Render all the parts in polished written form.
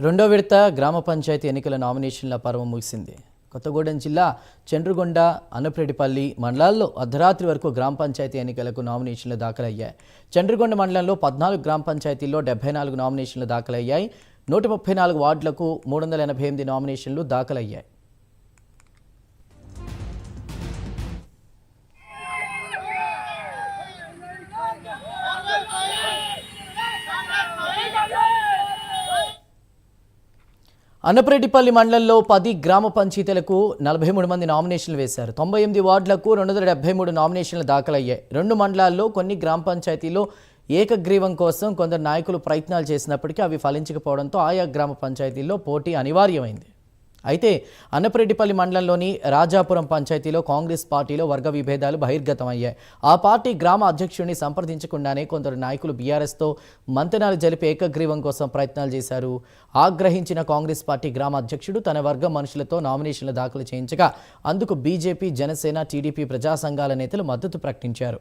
రెండో విడత గ్రామ పంచాయతీ ఎన్నికల నామినేషన్ల పర్వం ముగిసింది. కొత్తగూడెం జిల్లా చండ్రుగొండ, అనపరెడ్డిపల్లి మండలాల్లో అర్ధరాత్రి వరకు గ్రామ పంచాయతీ ఎన్నికలకు నామినేషన్లు దాఖలయ్యాయి. చండ్రుగొండ మండలంలో 14 గ్రామ పంచాయతీల్లో 74 నామినేషన్లు దాఖలయ్యాయి. 134 వార్డులకు 388 నామినేషన్లు దాఖలయ్యాయి. అనపరెడ్డిపల్లి మండలంలో 10 గ్రామ పంచాయతీలకు 43 మంది నామినేషన్లు వేశారు. 98 వార్డులకు 273 నామినేషన్లు దాఖలయ్యాయి. 2 మండలాల్లో కొన్ని గ్రామ పంచాయతీల్లో ఏకగ్రీవం కోసం కొందరు నాయకులు ప్రయత్నాలు చేసినప్పటికీ అవి ఫలించకపోవడంతో ఆయా గ్రామ పంచాయతీల్లో పోటీ అనివార్యమైంది. అయితే అనపరెడ్డిపల్లి మండలంలోని రాజాపురం పంచాయతీలో కాంగ్రెస్ పార్టీలో వర్గ విభేదాలు బహిర్గతమయ్యాయి. ఆ పార్టీ గ్రామ అధ్యక్షుడిని సంప్రదించకుండానే కొందరు నాయకులు బీఆర్ఎస్తో మంతనాలు జరిపి ఏకగ్రీవం కోసం ప్రయత్నాలు చేశారు. ఆగ్రహించిన కాంగ్రెస్ పార్టీ గ్రామ అధ్యక్షుడు తన వర్గం మనుషులతో నామినేషన్లు దాఖలు చేయించగా అందుకు బీజేపీ, జనసేన, టీడీపీ, ప్రజా సంఘాల నేతలు మద్దతు ప్రకటించారు.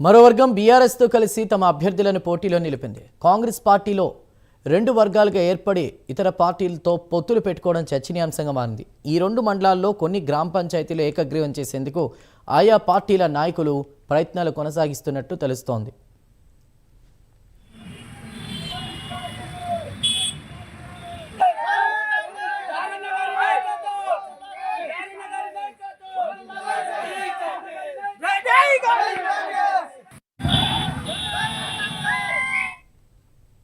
మరో వర్గం బీఆర్ఎస్తో కలిసి తమ అభ్యర్థులను పోటీలో నిలిపింది. కాంగ్రెస్ పార్టీలో 2 వర్గాలుగా ఏర్పడి ఇతర పార్టీలతో పొత్తులు పెట్టుకోవడం చర్చనీయాంశంగా మారింది. ఈ 2 మండలాల్లో కొన్ని గ్రామ పంచాయతీలు ఏకగ్రీవం చేసేందుకు ఆయా పార్టీల నాయకులు ప్రయత్నాలు కొనసాగిస్తున్నట్టు తెలుస్తోంది.